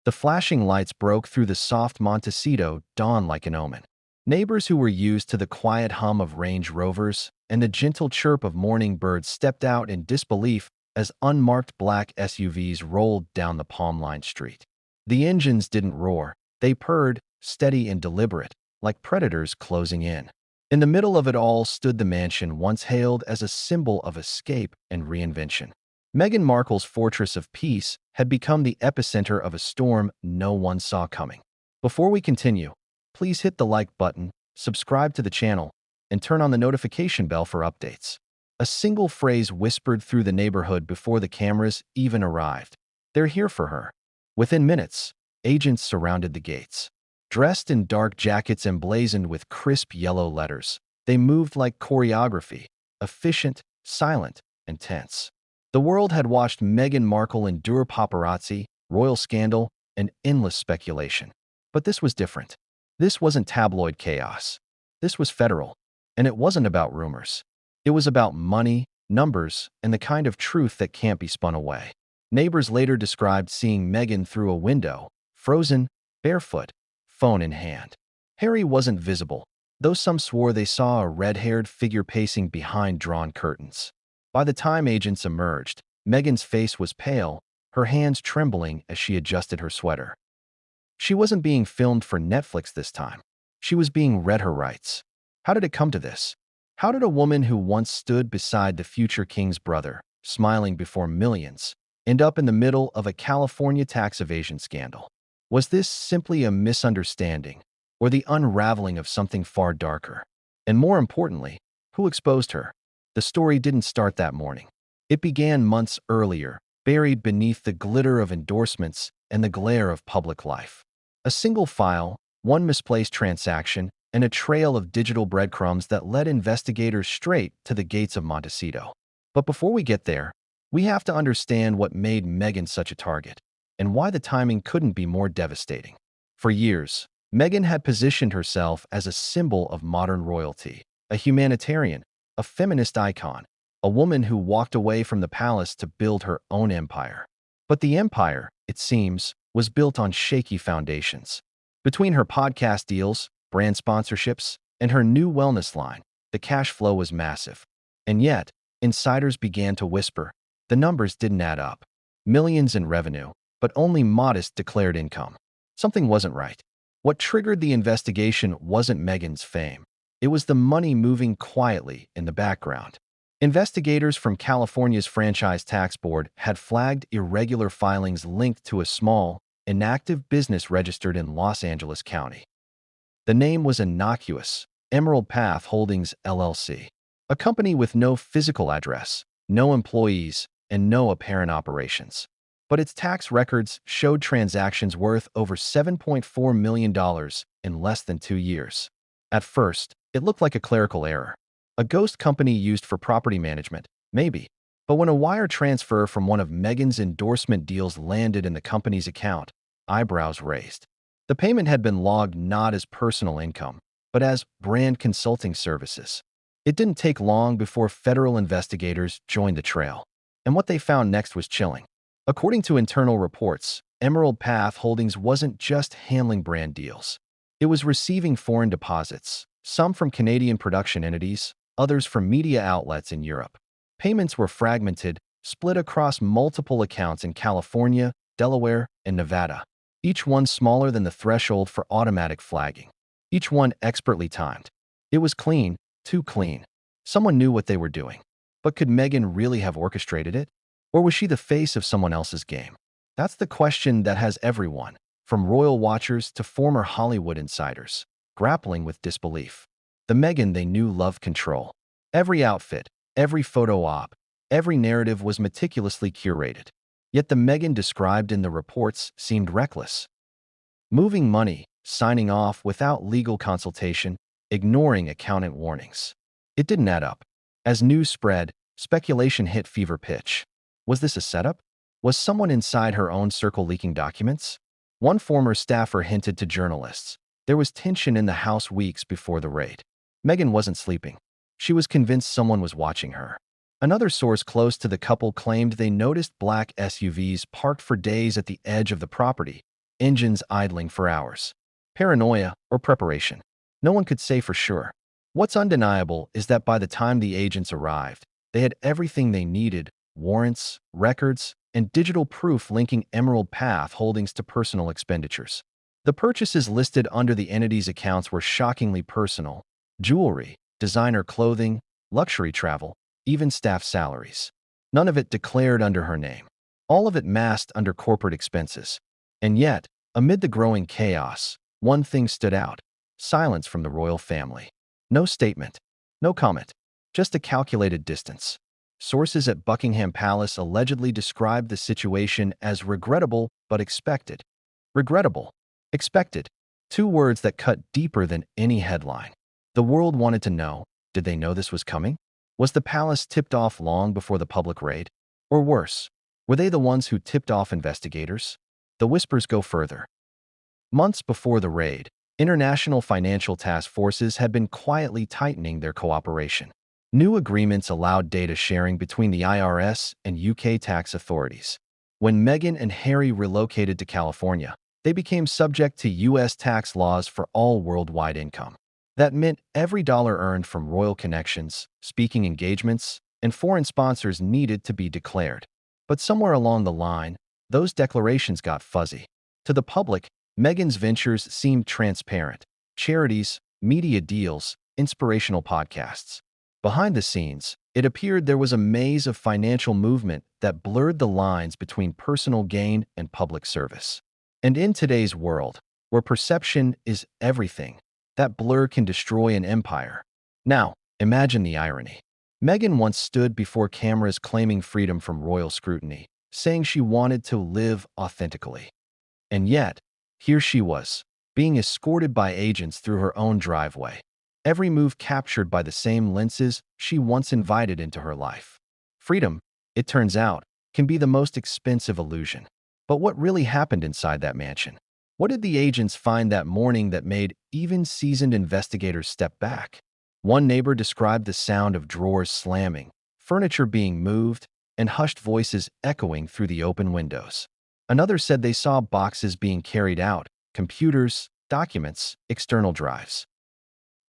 The flashing lights broke through the soft Montecito dawn like an omen. Neighbors who were used to the quiet hum of Range Rovers and the gentle chirp of morning birds stepped out in disbelief as unmarked black SUVs rolled down the palm-lined street. The engines didn't roar. They purred, steady and deliberate, like predators closing in. In the middle of it all stood the mansion once hailed as a symbol of escape and reinvention. Meghan Markle's fortress of peace had become the epicenter of a storm no one saw coming. Before we continue, please hit the like button, subscribe to the channel, and turn on the notification bell for updates. A single phrase whispered through the neighborhood before the cameras even arrived. "They're here for her." Within minutes, agents surrounded the gates. Dressed in dark jackets emblazoned with crisp yellow letters, they moved like choreography, efficient, silent, and tense. The world had watched Meghan Markle endure paparazzi, royal scandal, and endless speculation. But this was different. This wasn't tabloid chaos. This was federal. And it wasn't about rumors. It was about money, numbers, and the kind of truth that can't be spun away. Neighbors later described seeing Meghan through a window, frozen, barefoot, phone in hand. Harry wasn't visible, though some swore they saw a red-haired figure pacing behind drawn curtains. By the time agents emerged, Meghan's face was pale, her hands trembling as she adjusted her sweater. She wasn't being filmed for Netflix this time. She was being read her rights. How did it come to this? How did a woman who once stood beside the future king's brother, smiling before millions, end up in the middle of a California tax evasion scandal? Was this simply a misunderstanding, or the unraveling of something far darker? And more importantly, who exposed her? The story didn't start that morning. It began months earlier, buried beneath the glitter of endorsements and the glare of public life. A single file, one misplaced transaction, and a trail of digital breadcrumbs that led investigators straight to the gates of Montecito. But before we get there, we have to understand what made Meghan such a target, and why the timing couldn't be more devastating. For years, Meghan had positioned herself as a symbol of modern royalty, a humanitarian, a feminist icon, a woman who walked away from the palace to build her own empire. But the empire, it seems, was built on shaky foundations. Between her podcast deals, brand sponsorships, and her new wellness line, the cash flow was massive. And yet, insiders began to whisper, the numbers didn't add up. Millions in revenue, but only modest declared income. Something wasn't right. What triggered the investigation wasn't Meghan's fame. It was the money moving quietly in the background. Investigators from California's Franchise Tax Board had flagged irregular filings linked to a small, inactive business registered in Los Angeles County. The name was innocuous, Emerald Path Holdings, LLC, a company with no physical address, no employees, and no apparent operations. But its tax records showed transactions worth over $7.4 million in less than 2 years. At first, it looked like a clerical error. A ghost company used for property management, maybe. But when a wire transfer from one of Meghan's endorsement deals landed in the company's account, eyebrows raised. The payment had been logged not as personal income, but as brand consulting services. It didn't take long before federal investigators joined the trail. And what they found next was chilling. According to internal reports, Emerald Path Holdings wasn't just handling brand deals. It was receiving foreign deposits, some from Canadian production entities, others from media outlets in Europe. Payments were fragmented, split across multiple accounts in California, Delaware, and Nevada, each one smaller than the threshold for automatic flagging, each one expertly timed. It was clean, too clean. Someone knew what they were doing. But could Meghan really have orchestrated it? Or was she the face of someone else's game? That's the question that has everyone, from royal watchers to former Hollywood insiders, grappling with disbelief. The Meghan they knew loved control. Every outfit, every photo op, every narrative was meticulously curated. Yet the Meghan described in the reports seemed reckless. Moving money, signing off without legal consultation, ignoring accountant warnings. It didn't add up. As news spread, speculation hit fever pitch. Was this a setup? Was someone inside her own circle leaking documents? One former staffer hinted to journalists. There was tension in the house weeks before the raid. Meghan wasn't sleeping. She was convinced someone was watching her. Another source close to the couple claimed they noticed black SUVs parked for days at the edge of the property, engines idling for hours. Paranoia or preparation? No one could say for sure. What's undeniable is that by the time the agents arrived, they had everything they needed: warrants, records, and digital proof linking Emerald Path Holdings to personal expenditures. The purchases listed under the entity's accounts were shockingly personal: jewelry, designer clothing, luxury travel, even staff salaries. None of it declared under her name. All of it masked under corporate expenses. And yet, amid the growing chaos, one thing stood out: silence from the royal family. No statement, no comment, just a calculated distance. Sources at Buckingham Palace allegedly described the situation as regrettable but expected. Regrettable, expected. Two words that cut deeper than any headline. The world wanted to know, did they know this was coming? Was the palace tipped off long before the public raid? Or worse, were they the ones who tipped off investigators? The whispers go further. Months before the raid, international financial task forces had been quietly tightening their cooperation. New agreements allowed data sharing between the IRS and UK tax authorities. When Meghan and Harry relocated to California, they became subject to US tax laws for all worldwide income. That meant every dollar earned from royal connections, speaking engagements, and foreign sponsors needed to be declared. But somewhere along the line, those declarations got fuzzy. To the public, Meghan's ventures seemed transparent: charities, media deals, inspirational podcasts. Behind the scenes, it appeared there was a maze of financial movement that blurred the lines between personal gain and public service. And in today's world, where perception is everything, that blur can destroy an empire. Now, imagine the irony. Meghan once stood before cameras claiming freedom from royal scrutiny, saying she wanted to live authentically. And yet, here she was, being escorted by agents through her own driveway. Every move captured by the same lenses she once invited into her life. Freedom, it turns out, can be the most expensive illusion. But what really happened inside that mansion? What did the agents find that morning that made even seasoned investigators step back? One neighbor described the sound of drawers slamming, furniture being moved, and hushed voices echoing through the open windows. Another said they saw boxes being carried out: computers, documents, external drives.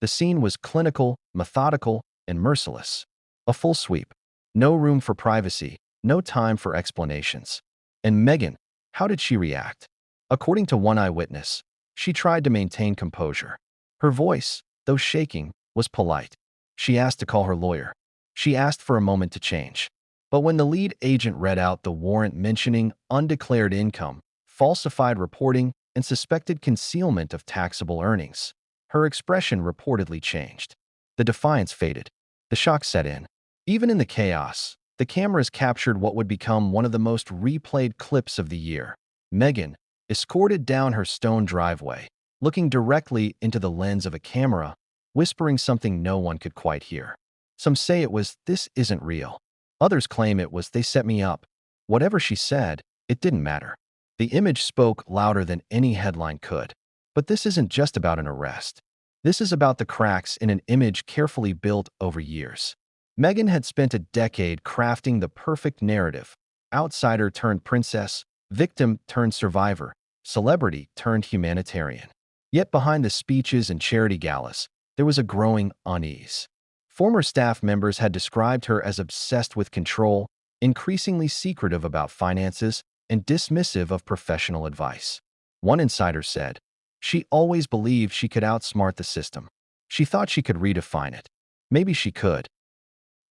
The scene was clinical, methodical, and merciless. A full sweep. No room for privacy, no time for explanations. And Meghan, how did she react? According to one eyewitness, she tried to maintain composure. Her voice, though shaking, was polite. She asked to call her lawyer. She asked for a moment to change. But when the lead agent read out the warrant mentioning undeclared income, falsified reporting, and suspected concealment of taxable earnings, her expression reportedly changed. The defiance faded. The shock set in. Even in the chaos, the cameras captured what would become one of the most replayed clips of the year. Meghan, escorted down her stone driveway, looking directly into the lens of a camera, whispering something no one could quite hear. Some say it was, "This isn't real." Others claim it was, "They set me up." Whatever she said, it didn't matter. The image spoke louder than any headline could. But this isn't just about an arrest. This is about the cracks in an image carefully built over years. Meghan had spent a decade crafting the perfect narrative: outsider turned princess, victim turned survivor, celebrity turned humanitarian. Yet behind the speeches and charity galas, there was a growing unease. Former staff members had described her as obsessed with control, increasingly secretive about finances, and dismissive of professional advice. One insider said, "She always believed she could outsmart the system. She thought she could redefine it. Maybe she could."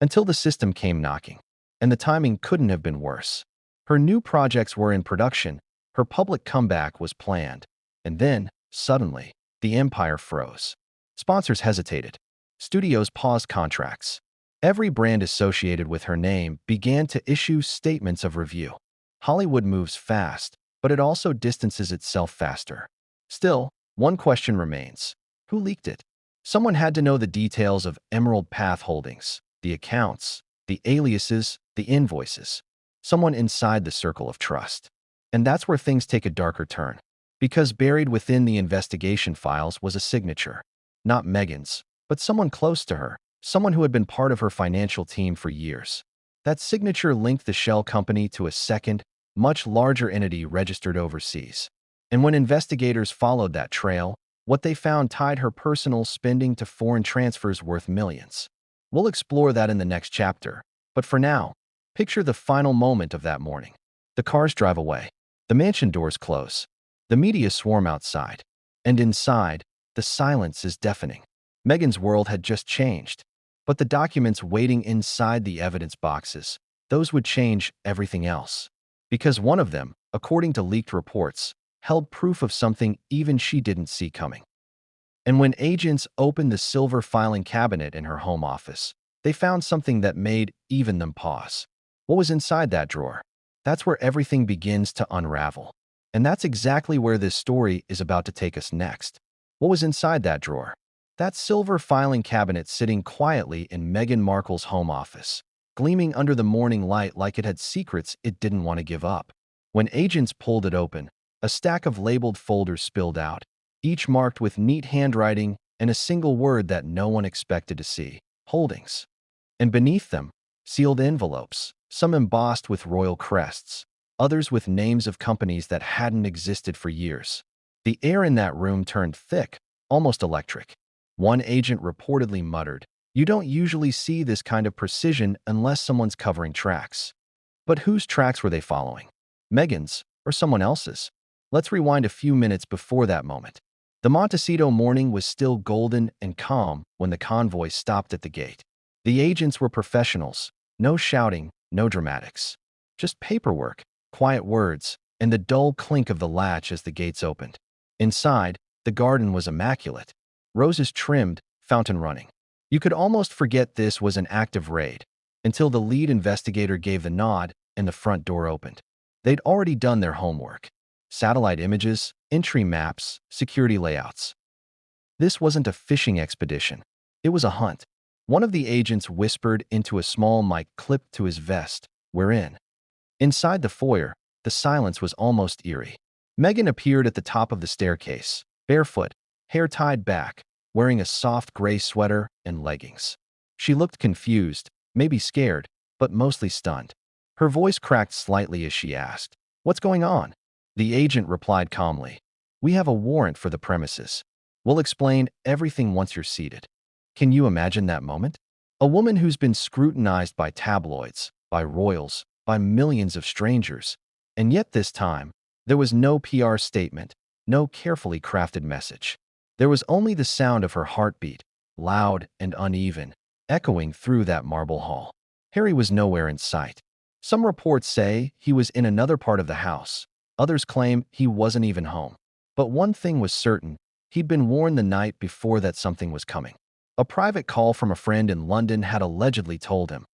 Until the system came knocking. And the timing couldn't have been worse. Her new projects were in production, her public comeback was planned. And then, suddenly, the empire froze. Sponsors hesitated. Studios paused contracts. Every brand associated with her name began to issue statements of review. Hollywood moves fast, but it also distances itself faster. Still, one question remains. Who leaked it? Someone had to know the details of Emerald Path Holdings, the accounts, the aliases, the invoices. Someone inside the circle of trust. And that's where things take a darker turn. Because buried within the investigation files was a signature. Not Meghan's, but someone close to her, someone who had been part of her financial team for years. That signature linked the shell company to a second, much larger entity registered overseas. And when investigators followed that trail, what they found tied her personal spending to foreign transfers worth millions. We'll explore that in the next chapter, but for now, picture the final moment of that morning. The cars drive away. The mansion doors close. The media swarm outside. And inside, the silence is deafening. Meghan's world had just changed. But the documents waiting inside the evidence boxes, those would change everything else. Because one of them, according to leaked reports, held proof of something even she didn't see coming. And when agents opened the silver filing cabinet in her home office, they found something that made even them pause. What was inside that drawer? That's where everything begins to unravel. And that's exactly where this story is about to take us next. What was inside that drawer? That silver filing cabinet sitting quietly in Meghan Markle's home office, gleaming under the morning light like it had secrets it didn't want to give up. When agents pulled it open, a stack of labeled folders spilled out, each marked with neat handwriting and a single word that no one expected to see: holdings. And beneath them, sealed envelopes, some embossed with royal crests, others with names of companies that hadn't existed for years. The air in that room turned thick, almost electric. One agent reportedly muttered, "You don't usually see this kind of precision unless someone's covering tracks." But whose tracks were they following? Meghan's or someone else's? Let's rewind a few minutes before that moment. The Montecito morning was still golden and calm when the convoy stopped at the gate. The agents were professionals. No shouting, no dramatics. Just paperwork, quiet words, and the dull clink of the latch as the gates opened. Inside, the garden was immaculate. Roses trimmed, fountain running. You could almost forget this was an active raid, until the lead investigator gave the nod and the front door opened. They'd already done their homework. Satellite images, entry maps, security layouts. This wasn't a fishing expedition. It was a hunt. One of the agents whispered into a small mic clipped to his vest, "We're in." Inside the foyer, the silence was almost eerie. Meghan appeared at the top of the staircase, barefoot, hair tied back, wearing a soft gray sweater and leggings. She looked confused, maybe scared, but mostly stunned. Her voice cracked slightly as she asked, "What's going on?" The agent replied calmly, "We have a warrant for the premises. We'll explain everything once you're seated." Can you imagine that moment? A woman who's been scrutinized by tabloids, by royals, by millions of strangers. And yet this time, there was no PR statement, no carefully crafted message. There was only the sound of her heartbeat, loud and uneven, echoing through that marble hall. Harry was nowhere in sight. Some reports say he was in another part of the house. Others claim he wasn't even home. But one thing was certain: he'd been warned the night before that something was coming. A private call from a friend in London had allegedly told him,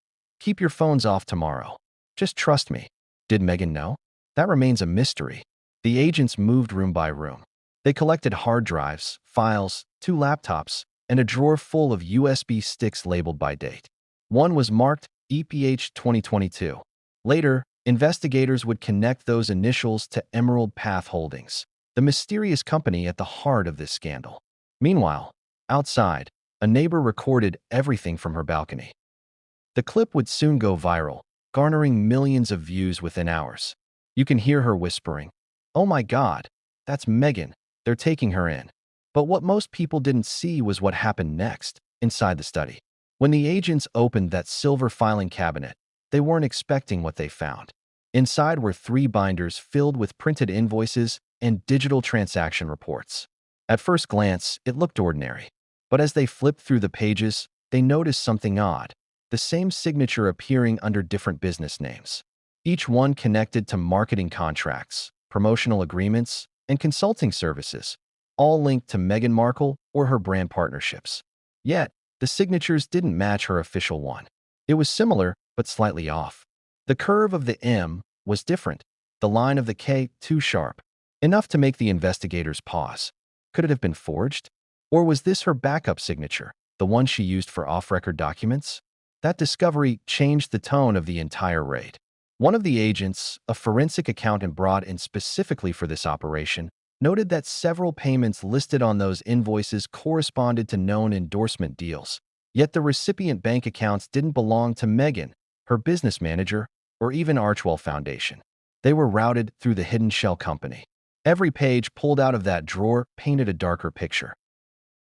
"Keep your phones off tomorrow. Just trust me." Did Meghan know? That remains a mystery. The agents moved room by room. They collected hard drives, files, 2 laptops, and a drawer full of USB sticks labeled by date. One was marked EPH 2022. Later, investigators would connect those initials to Emerald Path Holdings, the mysterious company at the heart of this scandal. Meanwhile, outside, a neighbor recorded everything from her balcony. The clip would soon go viral, garnering millions of views within hours. You can hear her whispering, "Oh my God, that's Meghan. They're taking her in." But what most people didn't see was what happened next, inside the study. When the agents opened that silver filing cabinet, they weren't expecting what they found. Inside were 3 binders filled with printed invoices and digital transaction reports. At first glance, it looked ordinary. But as they flipped through the pages, they noticed something odd: the same signature appearing under different business names. Each one connected to marketing contracts, promotional agreements, and consulting services, all linked to Meghan Markle or her brand partnerships. Yet, the signatures didn't match her official one. It was similar, but slightly off. The curve of the M was different, the line of the K too sharp, enough to make the investigators pause. Could it have been forged? Or was this her backup signature, the one she used for off-record documents? That discovery changed the tone of the entire raid. One of the agents, a forensic accountant brought in specifically for this operation, noted that several payments listed on those invoices corresponded to known endorsement deals. Yet the recipient bank accounts didn't belong to Meghan, her business manager, or even Archwell Foundation. They were routed through the hidden shell company. Every page pulled out of that drawer painted a darker picture.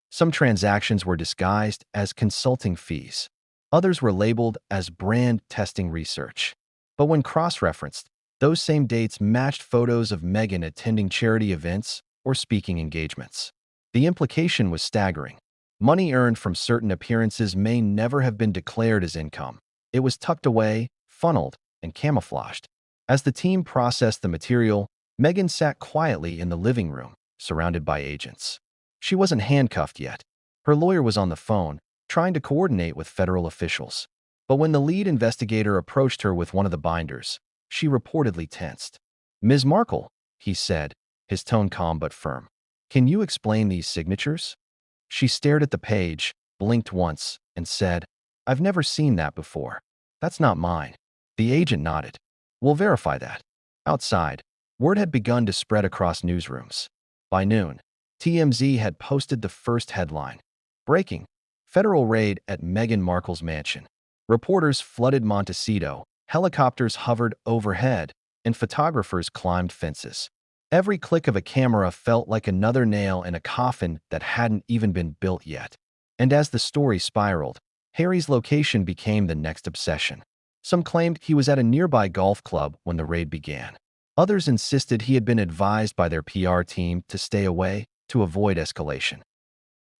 Some transactions were disguised as consulting fees. Others were labeled as brand testing research. But when cross-referenced, those same dates matched photos of Meghan attending charity events or speaking engagements. The implication was staggering. Money earned from certain appearances may never have been declared as income. It was tucked away, funneled, and camouflaged. As the team processed the material, Meghan sat quietly in the living room, surrounded by agents. She wasn't handcuffed yet. Her lawyer was on the phone, trying to coordinate with federal officials. But when the lead investigator approached her with one of the binders, she reportedly tensed. "Ms. Markle," he said, his tone calm but firm. "Can you explain these signatures?" She stared at the page, blinked once, and said, "I've never seen that before. That's not mine." The agent nodded. "We'll verify that." Outside, word had begun to spread across newsrooms. By noon, TMZ had posted the first headline. Breaking: Federal raid at Meghan Markle's mansion. Reporters flooded Montecito, helicopters hovered overhead, and photographers climbed fences. Every click of a camera felt like another nail in a coffin that hadn't even been built yet. And as the story spiraled, Harry's location became the next obsession. Some claimed he was at a nearby golf club when the raid began. Others insisted he had been advised by their PR team to stay away to avoid escalation.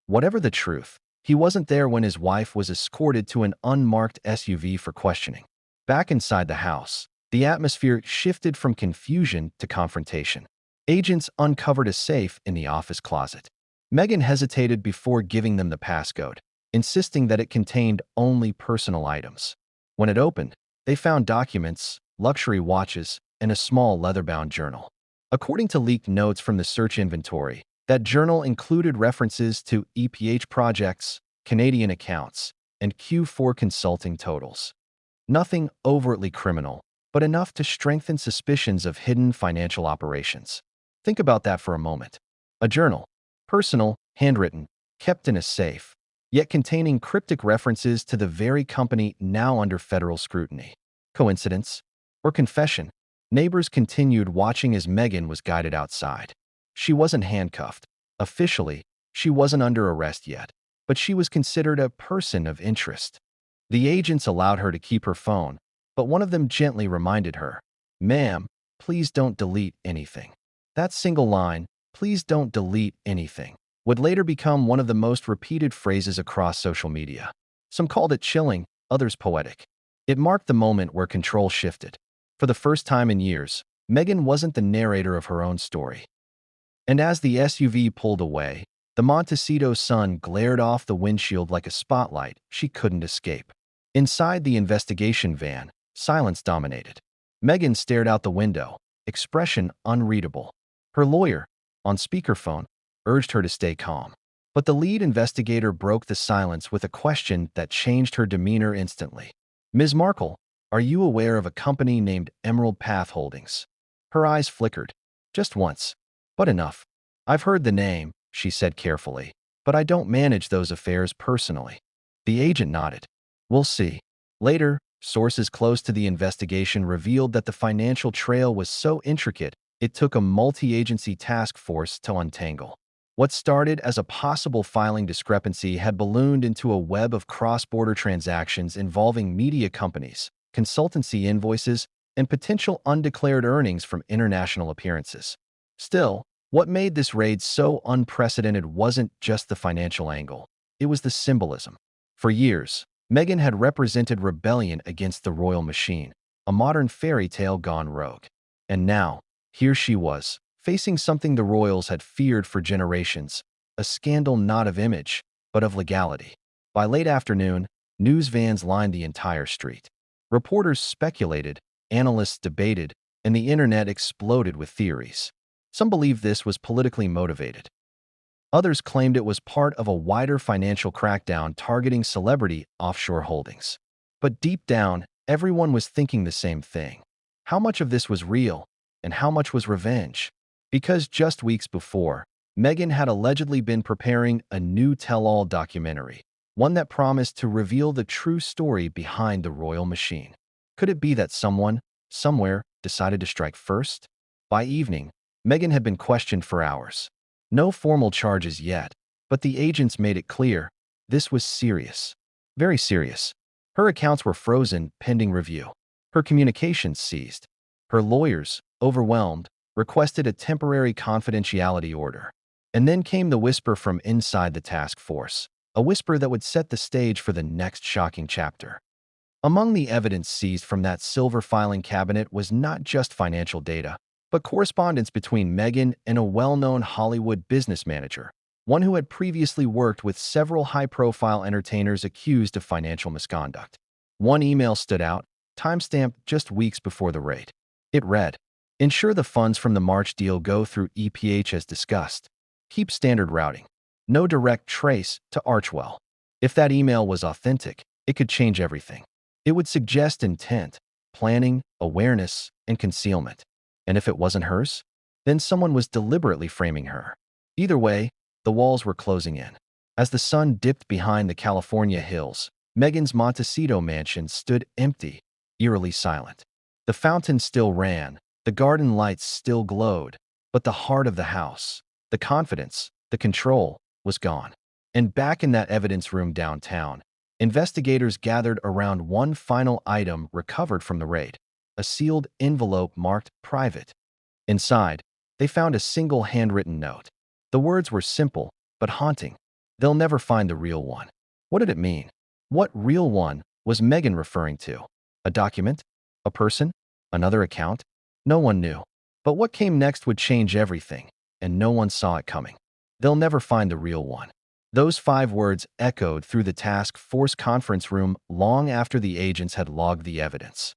Whatever the truth, he wasn't there when his wife was escorted to an unmarked SUV for questioning. Back inside the house, the atmosphere shifted from confusion to confrontation. Agents uncovered a safe in the office closet. Meghan hesitated before giving them the passcode, insisting that it contained only personal items. When it opened, they found documents, luxury watches, and a small leather-bound journal. According to leaked notes from the search inventory, that journal included references to EPH projects, Canadian accounts, and Q4 consulting totals. Nothing overtly criminal, but enough to strengthen suspicions of hidden financial operations. Think about that for a moment. A journal, personal, handwritten, kept in a safe, yet containing cryptic references to the very company now under federal scrutiny. Coincidence? Or confession? Neighbors continued watching as Meghan was guided outside. She wasn't handcuffed. Officially, she wasn't under arrest yet, but she was considered a person of interest. The agents allowed her to keep her phone, but one of them gently reminded her, "Ma'am, please don't delete anything." That single line, "please don't delete anything," would later become one of the most repeated phrases across social media. Some called it chilling, others poetic. It marked the moment where control shifted. For the first time in years, Meghan wasn't the narrator of her own story. And as the SUV pulled away, the Montecito sun glared off the windshield like a spotlight she couldn't escape. Inside the investigation van, silence dominated. Meghan stared out the window, expression unreadable. Her lawyer, on speakerphone, urged her to stay calm. But the lead investigator broke the silence with a question that changed her demeanor instantly. "Ms. Markle, are you aware of a company named Emerald Path Holdings?" Her eyes flickered. Just once. But enough. "I've heard the name," she said carefully, "but I don't manage those affairs personally." The agent nodded. "We'll see." Later, sources close to the investigation revealed that the financial trail was so intricate it took a multi-agency task force to untangle. What started as a possible filing discrepancy had ballooned into a web of cross-border transactions involving media companies, consultancy invoices, and potential undeclared earnings from international appearances. Still, what made this raid so unprecedented wasn't just the financial angle. It was the symbolism. For years, Meghan had represented rebellion against the royal machine, a modern fairy tale gone rogue. And now, here she was, facing something the royals had feared for generations, a scandal not of image, but of legality. By late afternoon, news vans lined the entire street. Reporters speculated, analysts debated, and the internet exploded with theories. Some believed this was politically motivated. Others claimed it was part of a wider financial crackdown targeting celebrity offshore holdings. But deep down, everyone was thinking the same thing. How much of this was real, and how much was revenge? Because just weeks before, Meghan had allegedly been preparing a new tell-all documentary, one that promised to reveal the true story behind the royal machine. Could it be that someone, somewhere, decided to strike first? By evening, Meghan had been questioned for hours. No formal charges yet, but the agents made it clear this was serious. Very serious. Her accounts were frozen pending review. Her communications seized. Her lawyers, overwhelmed, requested a temporary confidentiality order. And then came the whisper from inside the task force, a whisper that would set the stage for the next shocking chapter. Among the evidence seized from that silver filing cabinet was not just financial data, but correspondence between Meghan and a well-known Hollywood business manager, one who had previously worked with several high-profile entertainers accused of financial misconduct. One email stood out, timestamped just weeks before the raid. It read, "Ensure the funds from the March deal go through EPH as discussed. Keep standard routing. No direct trace to Archwell." If that email was authentic, it could change everything. It would suggest intent, planning, awareness, and concealment. And if it wasn't hers, then someone was deliberately framing her. Either way, the walls were closing in. As the sun dipped behind the California hills, Meghan's Montecito mansion stood empty, eerily silent. The fountain still ran, the garden lights still glowed, but the heart of the house, the confidence, the control, was gone. And back in that evidence room downtown, investigators gathered around one final item recovered from the raid, a sealed envelope marked private. Inside, they found a single handwritten note. The words were simple, but haunting. "They'll never find the real one." What did it mean? What real one was Meghan referring to? A document? A person? Another account? No one knew. But what came next would change everything, and no one saw it coming. "They'll never find the real one." Those 5 words echoed through the task force conference room long after the agents had logged the evidence.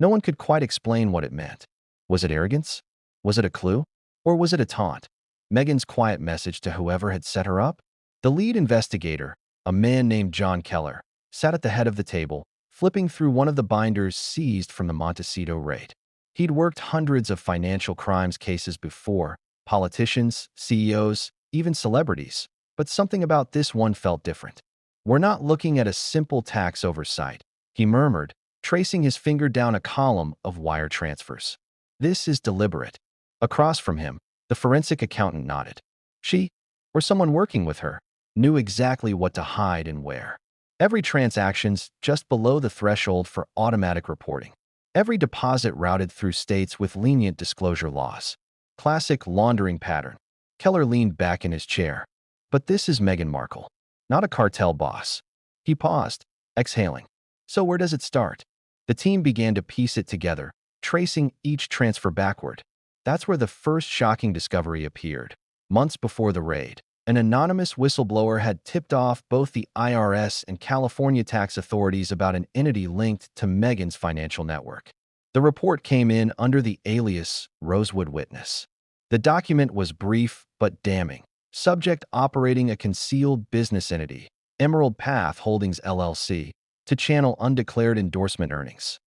No one could quite explain what it meant. Was it arrogance? Was it a clue? Or was it a taunt? Meghan's quiet message to whoever had set her up? The lead investigator, a man named John Keller, sat at the head of the table, flipping through one of the binders seized from the Montecito raid. He'd worked hundreds of financial crimes cases before, politicians, CEOs, even celebrities, but something about this one felt different. "We're not looking at a simple tax oversight," he murmured, tracing his finger down a column of wire transfers. "This is deliberate." Across from him, the forensic accountant nodded. She, or someone working with her, knew exactly what to hide and where. Every transaction's just below the threshold for automatic reporting. Every deposit routed through states with lenient disclosure laws. Classic laundering pattern. Keller leaned back in his chair. But this is Meghan Markle, not a cartel boss. He paused, exhaling. So where does it start? The team began to piece it together, tracing each transfer backward. That's where the first shocking discovery appeared. Months before the raid, an anonymous whistleblower had tipped off both the IRS and California tax authorities about an entity linked to Meghan's financial network. The report came in under the alias Rosewood Witness. The document was brief but damning. Subject operating a concealed business entity, Emerald Path Holdings LLC, to channel undeclared endorsement earnings.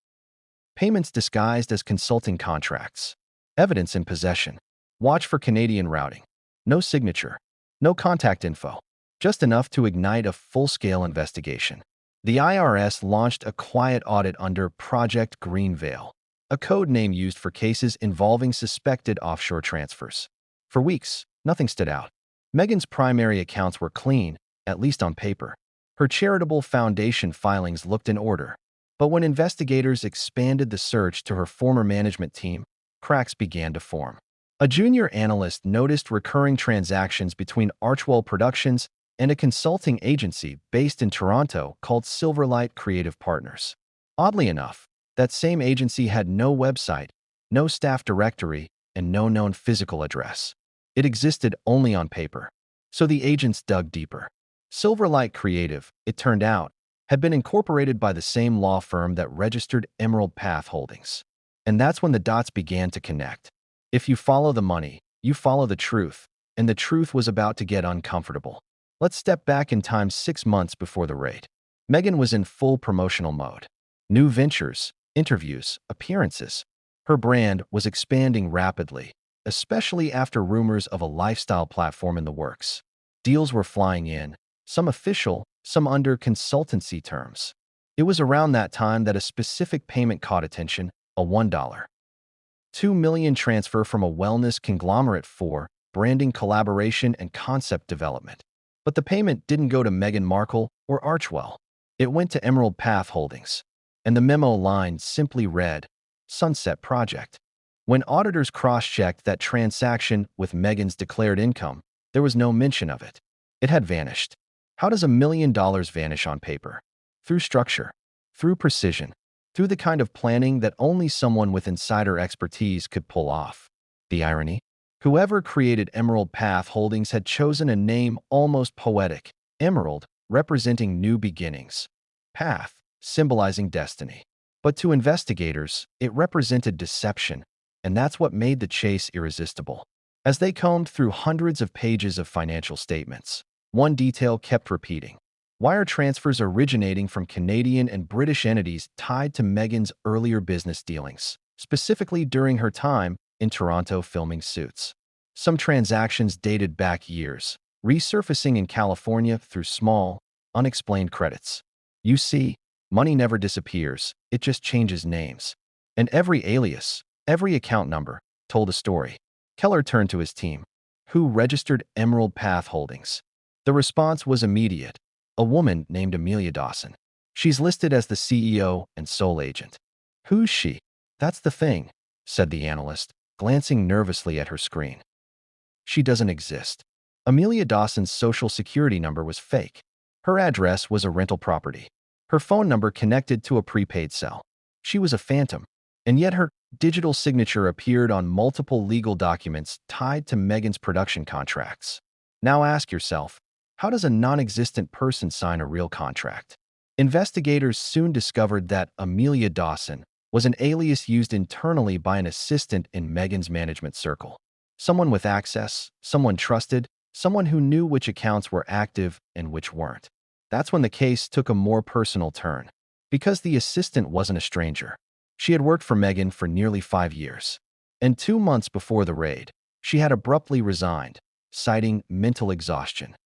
Payments disguised as consulting contracts. Evidence in possession. Watch for Canadian routing. No signature. No contact info. Just enough to ignite a full-scale investigation. The IRS launched a quiet audit under Project Greenvale, a code name used for cases involving suspected offshore transfers. For weeks, nothing stood out. Meghan's primary accounts were clean, at least on paper. Her charitable foundation filings looked in order. But when investigators expanded the search to her former management team, cracks began to form. A junior analyst noticed recurring transactions between Archwell Productions and a consulting agency based in Toronto called Silverlight Creative Partners. Oddly enough, that same agency had no website, no staff directory, and no known physical address. It existed only on paper. So the agents dug deeper. Silverlight Creative, it turned out, had been incorporated by the same law firm that registered Emerald Path Holdings. And that's when the dots began to connect. If you follow the money, you follow the truth, and the truth was about to get uncomfortable. Let's step back in time 6 months before the raid. Meghan was in full promotional mode. New ventures, interviews, appearances. Her brand was expanding rapidly, especially after rumors of a lifestyle platform in the works. Deals were flying in, some official, some under consultancy terms. It was around that time that a specific payment caught attention, a $1 $2 million transfer from a wellness conglomerate for branding collaboration and concept development. But the payment didn't go to Meghan Markle or Archwell. It went to Emerald Path Holdings. And the memo line simply read, Sunset Project. When auditors cross-checked that transaction with Meghan's declared income, there was no mention of it. It had vanished. How does $1 million vanish on paper? Through structure, through precision, through the kind of planning that only someone with insider expertise could pull off. The irony? Whoever created Emerald Path Holdings had chosen a name almost poetic, Emerald, representing new beginnings, Path, symbolizing destiny. But to investigators, it represented deception, and that's what made the chase irresistible. As they combed through hundreds of pages of financial statements, one detail kept repeating. Wire transfers originating from Canadian and British entities tied to Meghan's earlier business dealings, specifically during her time in Toronto filming Suits. Some transactions dated back years, resurfacing in California through small, unexplained credits. You see, money never disappears, it just changes names. And every alias, every account number, told a story. Keller turned to his team, who registered Emerald Path Holdings. The response was immediate. A woman named Amelia Dawson. She's listed as the CEO and sole agent. Who's she? That's the thing, said the analyst, glancing nervously at her screen. She doesn't exist. Amelia Dawson's social security number was fake. Her address was a rental property. Her phone number connected to a prepaid cell. She was a phantom, and yet her digital signature appeared on multiple legal documents tied to Meghan's production contracts. Now ask yourself, how does a non-existent person sign a real contract? Investigators soon discovered that Amelia Dawson was an alias used internally by an assistant in Meghan's management circle. Someone with access, someone trusted, someone who knew which accounts were active and which weren't. That's when the case took a more personal turn. Because the assistant wasn't a stranger. She had worked for Meghan for nearly 5 years. And 2 months before the raid, she had abruptly resigned, citing mental exhaustion.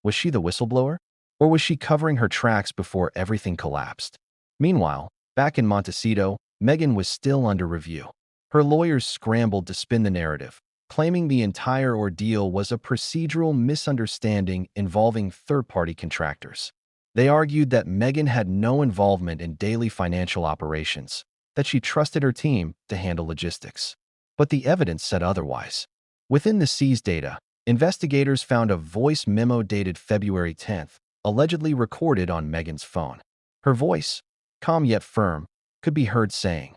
Was she the whistleblower? Or was she covering her tracks before everything collapsed? Meanwhile, back in Montecito, Meghan was still under review. Her lawyers scrambled to spin the narrative, claiming the entire ordeal was a procedural misunderstanding involving third-party contractors. They argued that Meghan had no involvement in daily financial operations, that she trusted her team to handle logistics. But the evidence said otherwise. Within the seized data, investigators found a voice memo dated February 10th, allegedly recorded on Meghan's phone. Her voice, calm yet firm, could be heard saying,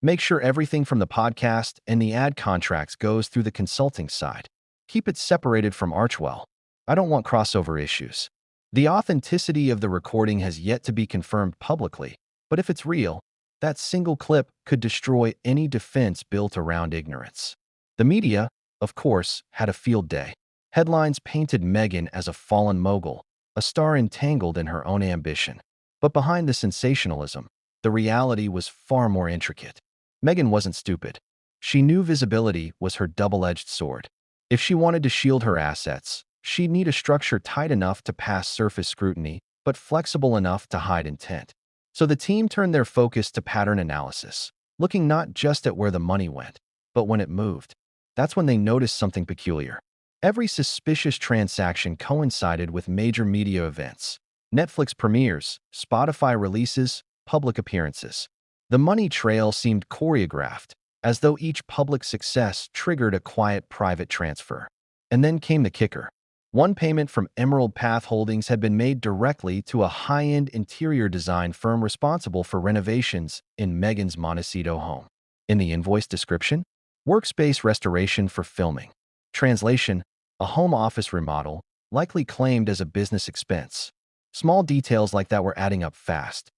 "Make sure everything from the podcast and the ad contracts goes through the consulting side. Keep it separated from Archwell. I don't want crossover issues." The authenticity of the recording has yet to be confirmed publicly, but if it's real, that single clip could destroy any defense built around ignorance. The media, of course, had a field day. Headlines painted Meghan as a fallen mogul, a star entangled in her own ambition. But behind the sensationalism, the reality was far more intricate. Meghan wasn't stupid. She knew visibility was her double-edged sword. If she wanted to shield her assets, she'd need a structure tight enough to pass surface scrutiny, but flexible enough to hide intent. So the team turned their focus to pattern analysis, looking not just at where the money went, but when it moved. That's when they noticed something peculiar. Every suspicious transaction coincided with major media events. Netflix premieres, Spotify releases, public appearances. The money trail seemed choreographed, as though each public success triggered a quiet private transfer. And then came the kicker. One payment from Emerald Path Holdings had been made directly to a high-end interior design firm responsible for renovations in Meghan's Montecito home. In the invoice description, workspace restoration for filming. Translation, a home office remodel, likely claimed as a business expense. Small details like that were adding up fast.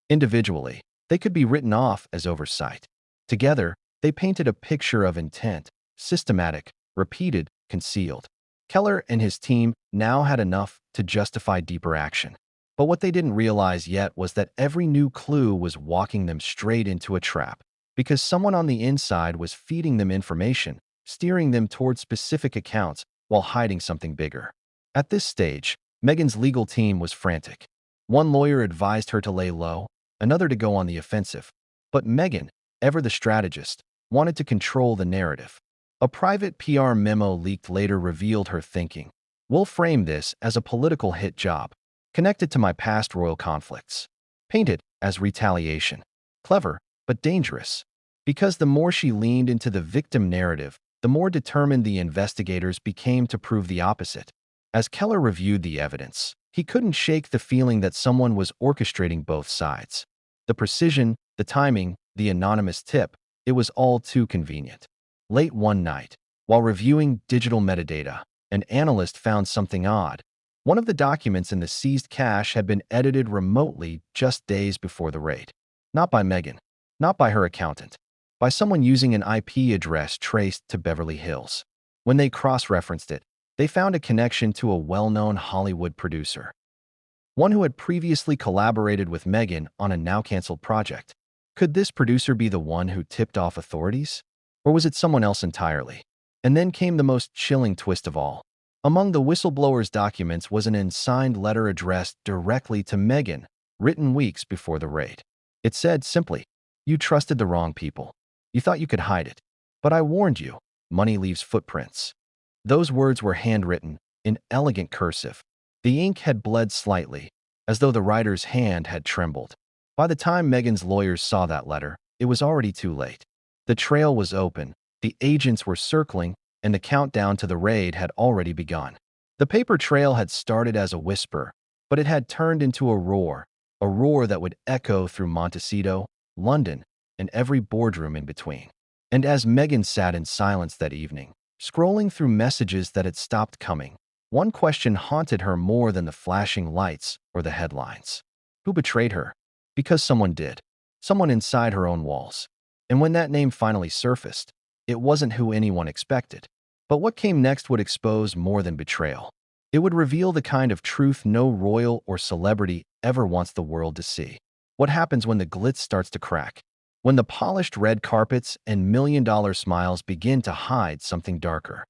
Individually, they could be written off as oversight. Together, they painted a picture of intent, systematic, repeated, concealed. Keller and his team now had enough to justify deeper action. But what they didn't realize yet was that every new clue was walking them straight into a trap, because someone on the inside was feeding them information, steering them toward specific accounts while hiding something bigger. At this stage, Meghan's legal team was frantic. One lawyer advised her to lay low, another to go on the offensive. But Meghan, ever the strategist, wanted to control the narrative. A private PR memo leaked later revealed her thinking. We'll frame this as a political hit job, connected to my past royal conflicts. Paint it as retaliation. Clever, but dangerous. Because the more she leaned into the victim narrative, the more determined the investigators became to prove the opposite. As Keller reviewed the evidence, he couldn't shake the feeling that someone was orchestrating both sides. The precision, the timing, the anonymous tip, it was all too convenient. Late one night, while reviewing digital metadata, an analyst found something odd. One of the documents in the seized cache had been edited remotely just days before the raid. Not by Meghan, not by her accountant, by someone using an IP address traced to Beverly Hills. When they cross-referenced it, they found a connection to a well-known Hollywood producer, one who had previously collaborated with Meghan on a now-canceled project. Could this producer be the one who tipped off authorities? Or was it someone else entirely? And then came the most chilling twist of all. Among the whistleblower's documents was an unsigned letter addressed directly to Meghan, written weeks before the raid. It said simply, "You trusted the wrong people. You thought you could hide it. But I warned you, money leaves footprints." Those words were handwritten, in elegant cursive. The ink had bled slightly, as though the writer's hand had trembled. By the time Meghan's lawyers saw that letter, it was already too late. The trail was open, the agents were circling, and the countdown to the raid had already begun. The paper trail had started as a whisper, but it had turned into a roar that would echo through Montecito, London, and every boardroom in between. And as Meghan sat in silence that evening, scrolling through messages that had stopped coming, one question haunted her more than the flashing lights or the headlines. Who betrayed her? Because someone did. Someone inside her own walls. And when that name finally surfaced, it wasn't who anyone expected. But what came next would expose more than betrayal. It would reveal the kind of truth no royal or celebrity ever wants the world to see. What happens when the glitz starts to crack? When the polished red carpets and million-dollar smiles begin to hide something darker.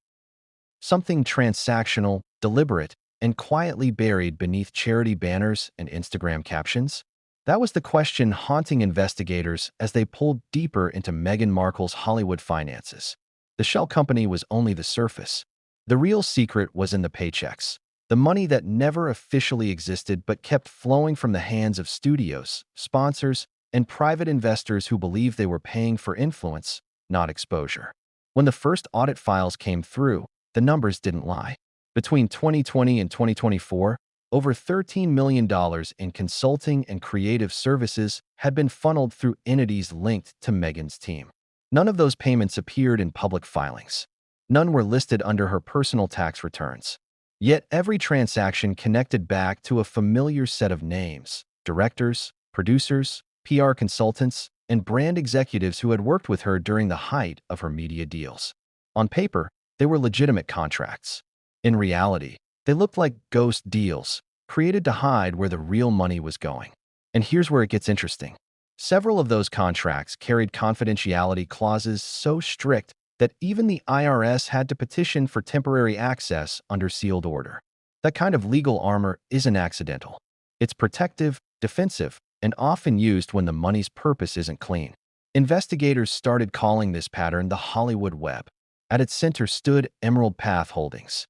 Something transactional, deliberate, and quietly buried beneath charity banners and Instagram captions? That was the question haunting investigators as they pulled deeper into Meghan Markle's Hollywood finances. The shell company was only the surface. The real secret was in the paychecks, the money that never officially existed but kept flowing from the hands of studios, sponsors, and private investors who believed they were paying for influence, not exposure. When the first audit files came through, the numbers didn't lie. Between 2020 and 2024, over $13 million in consulting and creative services had been funneled through entities linked to Meghan's team. None of those payments appeared in public filings. None were listed under her personal tax returns. Yet every transaction connected back to a familiar set of names: directors, producers, PR consultants, and brand executives who had worked with her during the height of her media deals. On paper, they were legitimate contracts. In reality, they looked like ghost deals, created to hide where the real money was going. And here's where it gets interesting. Several of those contracts carried confidentiality clauses so strict that even the IRS had to petition for temporary access under sealed order. That kind of legal armor isn't accidental. It's protective, defensive, and often used when the money's purpose isn't clean. Investigators started calling this pattern the Hollywood Web. At its center stood Emerald Path Holdings,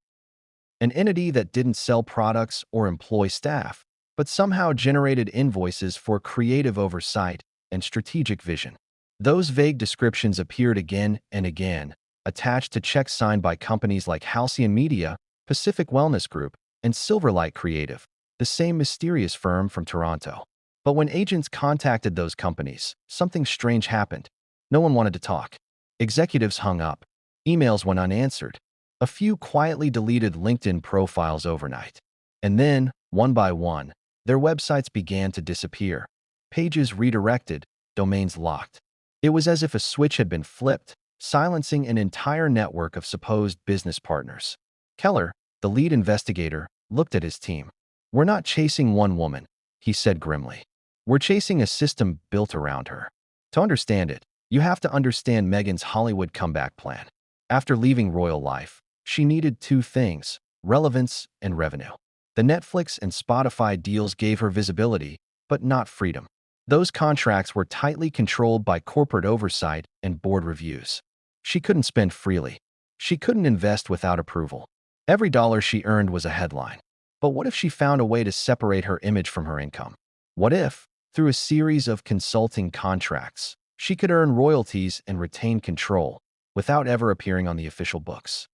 an entity that didn't sell products or employ staff, but somehow generated invoices for creative oversight and strategic vision. Those vague descriptions appeared again and again, attached to checks signed by companies like Halcyon Media, Pacific Wellness Group, and Silverlight Creative, the same mysterious firm from Toronto. But when agents contacted those companies, something strange happened. No one wanted to talk. Executives hung up. Emails went unanswered. A few quietly deleted LinkedIn profiles overnight. And then, one by one, their websites began to disappear. Pages redirected, domains locked. It was as if a switch had been flipped, silencing an entire network of supposed business partners. Keller, the lead investigator, looked at his team. "We're not chasing one woman," he said grimly. "We're chasing a system built around her. To understand it, you have to understand Meghan's Hollywood comeback plan. After leaving royal life, she needed two things: relevance and revenue. The Netflix and Spotify deals gave her visibility, but not freedom. Those contracts were tightly controlled by corporate oversight and board reviews. She couldn't spend freely. She couldn't invest without approval. Every dollar she earned was a headline. But what if she found a way to separate her image from her income? What if, through a series of consulting contracts, she could earn royalties and retain control without ever appearing on the official books?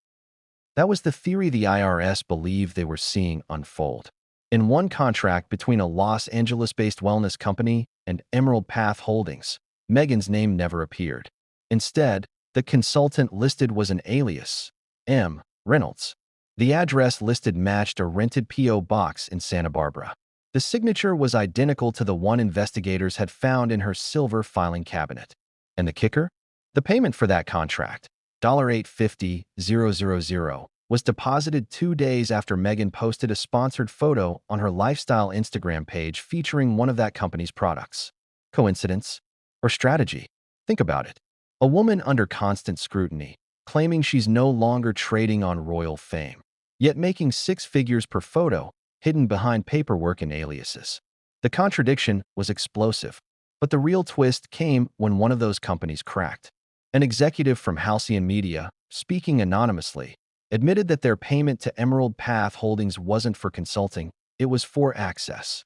That was the theory the IRS believed they were seeing unfold. In one contract between a Los Angeles-based wellness company and Emerald Path Holdings, Meghan's name never appeared. Instead, the consultant listed was an alias, M. Reynolds. The address listed matched a rented P.O. box in Santa Barbara. The signature was identical to the one investigators had found in her silver filing cabinet. And the kicker? The payment for that contract, $850,000, was deposited 2 days after Meghan posted a sponsored photo on her lifestyle Instagram page featuring one of that company's products. Coincidence? Or strategy? Think about it. A woman under constant scrutiny, claiming she's no longer trading on royal fame, yet making 6 figures per photo, hidden behind paperwork and aliases. The contradiction was explosive, but the real twist came when one of those companies cracked. An executive from Halcyon Media, speaking anonymously, admitted that their payment to Emerald Path Holdings wasn't for consulting, it was for access.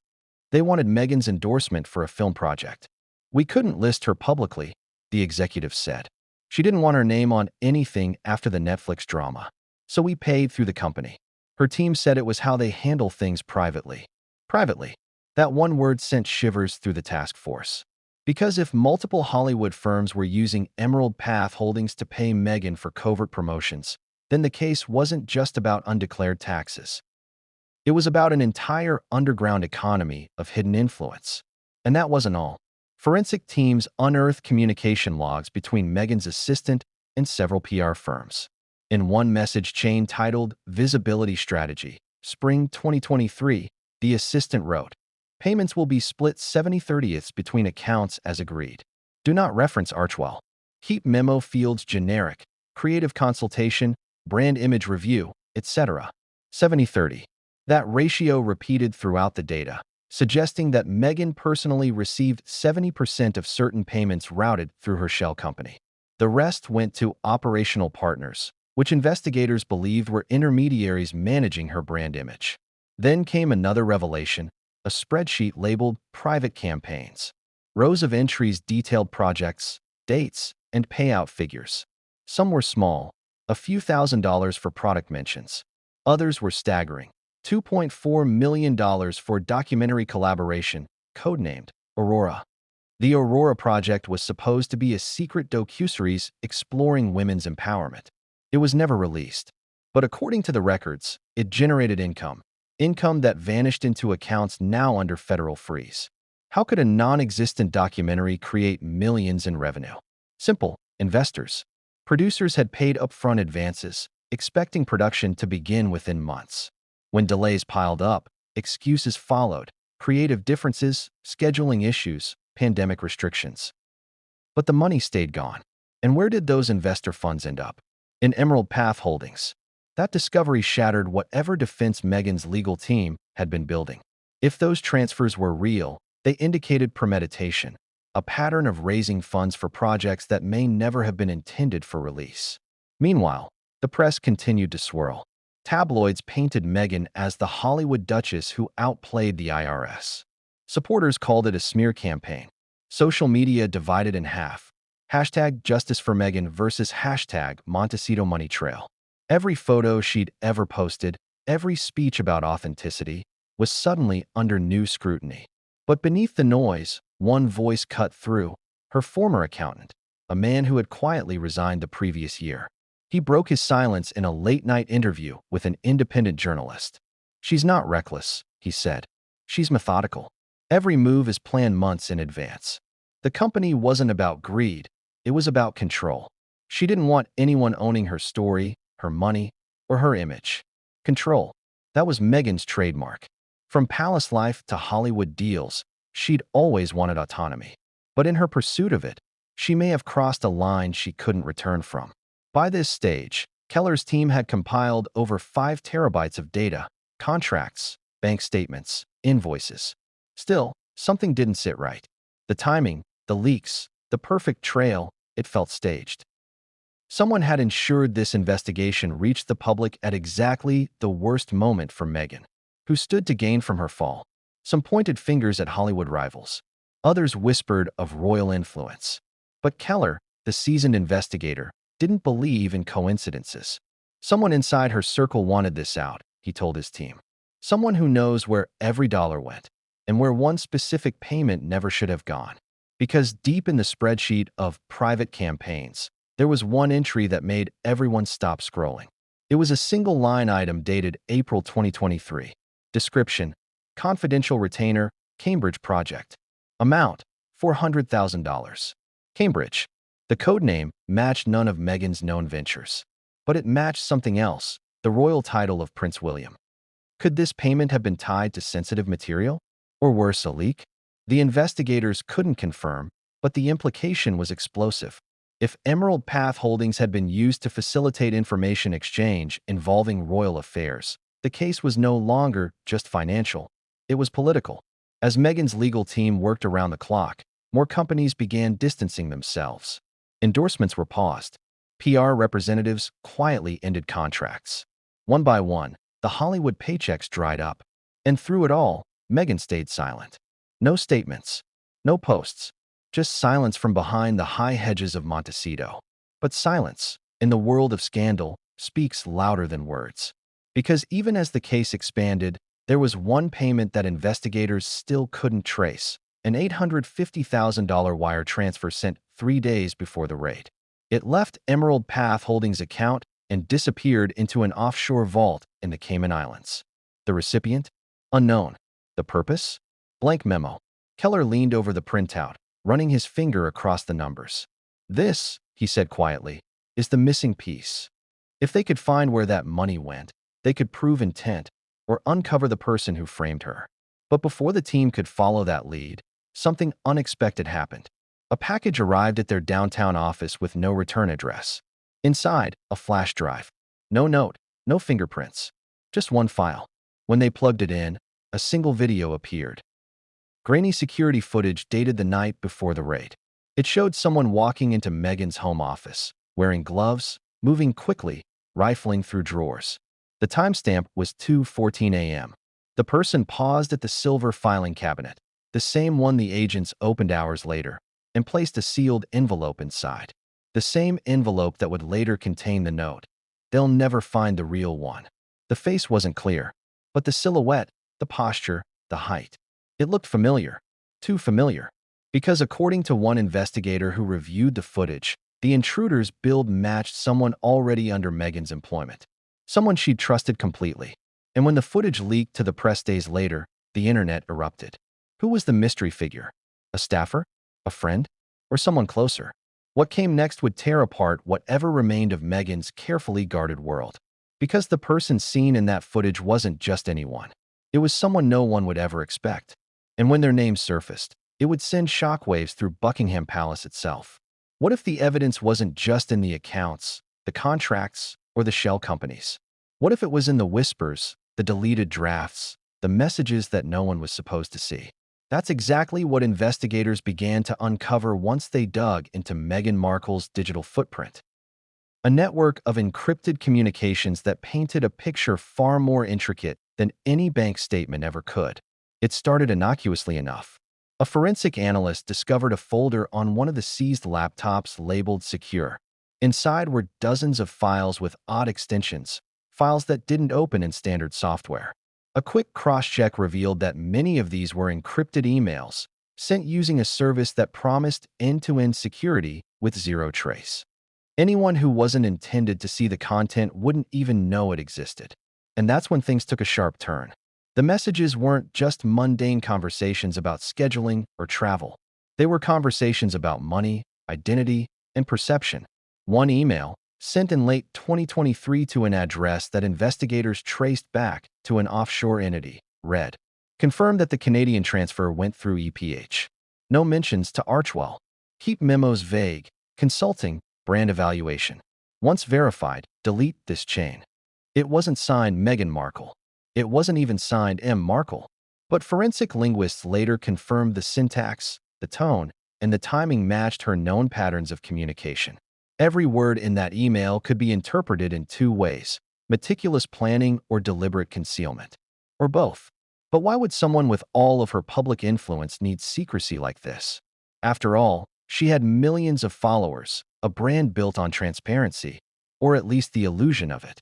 They wanted Meghan's endorsement for a film project. "We couldn't list her publicly," the executive said. "She didn't want her name on anything after the Netflix drama. So we paid through the company." Her team said it was how they handle things privately. Privately. That one word sent shivers through the task force. Because if multiple Hollywood firms were using Emerald Path Holdings to pay Meghan for covert promotions, then the case wasn't just about undeclared taxes. It was about an entire underground economy of hidden influence. And that wasn't all. Forensic teams unearthed communication logs between Meghan's assistant and several PR firms. In one message chain titled Visibility Strategy, Spring 2023, the assistant wrote, "Payments will be split 70/30ths between accounts as agreed. Do not reference Archwell. Keep memo fields generic, creative consultation, brand image review, etc. 70/30. That ratio repeated throughout the data, suggesting that Meghan personally received 70% of certain payments routed through her shell company. The rest went to operational partners, which investigators believed were intermediaries managing her brand image. Then came another revelation, a spreadsheet labeled Private Campaigns. Rows of entries detailed projects, dates, and payout figures. Some were small, a few $1,000s for product mentions. Others were staggering, $2.4 million for documentary collaboration, codenamed Aurora. The Aurora project was supposed to be a secret docuseries exploring women's empowerment. It was never released. But according to the records, it generated income. Income that vanished into accounts now under federal freeze. How could a non-existent documentary create millions in revenue? Simple. Investors. Producers had paid upfront advances, expecting production to begin within months. When delays piled up, excuses followed, creative differences, scheduling issues, pandemic restrictions. But the money stayed gone. And where did those investor funds end up? In Emerald Path Holdings. That discovery shattered whatever defense Meghan's legal team had been building. If those transfers were real, they indicated premeditation, a pattern of raising funds for projects that may never have been intended for release. Meanwhile, the press continued to swirl. Tabloids painted Meghan as the Hollywood Duchess who outplayed the IRS. Supporters called it a smear campaign. Social media divided in half. Hashtag Justice for Meghan versus hashtag Montecito Money Trail. Every photo she'd ever posted, every speech about authenticity, was suddenly under new scrutiny. But beneath the noise, one voice cut through, her former accountant, a man who had quietly resigned the previous year. He broke his silence in a late-night interview with an independent journalist. "She's not reckless," he said. "She's methodical. Every move is planned months in advance. The company wasn't about greed, it was about control. She didn't want anyone owning her story, her money, or her image. Control. That was Meghan's trademark. From palace life to Hollywood deals, she'd always wanted autonomy. But in her pursuit of it, she may have crossed a line she couldn't return from. By this stage, Keller's team had compiled over 5 terabytes of data, contracts, bank statements, invoices. Still, something didn't sit right. The timing, the leaks, the perfect trail, it felt staged. Someone had ensured this investigation reached the public at exactly the worst moment for Meghan, who stood to gain from her fall. Some pointed fingers at Hollywood rivals. Others whispered of royal influence. But Keller, the seasoned investigator, didn't believe in coincidences. Someone inside her circle wanted this out, he told his team. Someone who knows where every dollar went, and where one specific payment never should have gone. Because deep in the spreadsheet of private campaigns, there was one entry that made everyone stop scrolling. It was a single line item dated April 2023. Description: confidential retainer, Cambridge project. Amount: $400,000. Cambridge. The code name matched none of Meghan's known ventures. But it matched something else, the royal title of Prince William. Could this payment have been tied to sensitive material? Or worse, a leak? The investigators couldn't confirm, but the implication was explosive. If Emerald Path Holdings had been used to facilitate information exchange involving royal affairs, the case was no longer just financial. It was political. As Meghan's legal team worked around the clock, more companies began distancing themselves. Endorsements were paused. PR representatives quietly ended contracts. One by one, the Hollywood paychecks dried up. And through it all, Meghan stayed silent. No statements, no posts, just silence from behind the high hedges of Montecito. But silence, in the world of scandal, speaks louder than words. Because even as the case expanded, there was one payment that investigators still couldn't trace: an $850,000 wire transfer sent 3 days before the raid. It left Emerald Path Holdings' account and disappeared into an offshore vault in the Cayman Islands. The recipient? Unknown. The purpose? Blank memo. Keller leaned over the printout, running his finger across the numbers. This, he said quietly, is the missing piece. If they could find where that money went, they could prove intent or uncover the person who framed her. But before the team could follow that lead, something unexpected happened. A package arrived at their downtown office with no return address. Inside, a flash drive. No note, no fingerprints, just one file. When they plugged it in, a single video appeared. Grainy security footage dated the night before the raid. It showed someone walking into Meghan's home office, wearing gloves, moving quickly, rifling through drawers. The timestamp was 2:14 a.m. The person paused at the silver filing cabinet, the same one the agents opened hours later, and placed a sealed envelope inside. The same envelope that would later contain the note. They'll never find the real one. The face wasn't clear, but the silhouette, the posture, the height. It looked familiar. Too familiar. Because according to one investigator who reviewed the footage, the intruder's build matched someone already under Meghan's employment. Someone she'd trusted completely. And when the footage leaked to the press days later, the internet erupted. Who was the mystery figure? A staffer? A friend? Or someone closer? What came next would tear apart whatever remained of Meghan's carefully guarded world. Because the person seen in that footage wasn't just anyone. It was someone no one would ever expect. And when their name surfaced, it would send shockwaves through Buckingham Palace itself. What if the evidence wasn't just in the accounts, the contracts, or the shell companies? What if it was in the whispers, the deleted drafts, the messages that no one was supposed to see? That's exactly what investigators began to uncover once they dug into Meghan Markle's digital footprint. A network of encrypted communications that painted a picture far more intricate than any bank statement ever could. It started innocuously enough. A forensic analyst discovered a folder on one of the seized laptops labeled secure. Inside were dozens of files with odd extensions, files that didn't open in standard software. A quick cross-check revealed that many of these were encrypted emails, sent using a service that promised end-to-end security with zero trace. Anyone who wasn't intended to see the content wouldn't even know it existed. And that's when things took a sharp turn. The messages weren't just mundane conversations about scheduling or travel. They were conversations about money, identity, and perception. One email, sent in late 2023 to an address that investigators traced back to an offshore entity, read: confirmed that the Canadian transfer went through EPH. No mentions to Archwell. Keep memos vague. Consulting, brand evaluation. Once verified, delete this chain. It wasn't signed Meghan Markle. It wasn't even signed M. Markle. But forensic linguists later confirmed the syntax, the tone, and the timing matched her known patterns of communication. Every word in that email could be interpreted in two ways: meticulous planning or deliberate concealment, or both. But why would someone with all of her public influence need secrecy like this? After all, she had millions of followers, a brand built on transparency, or at least the illusion of it.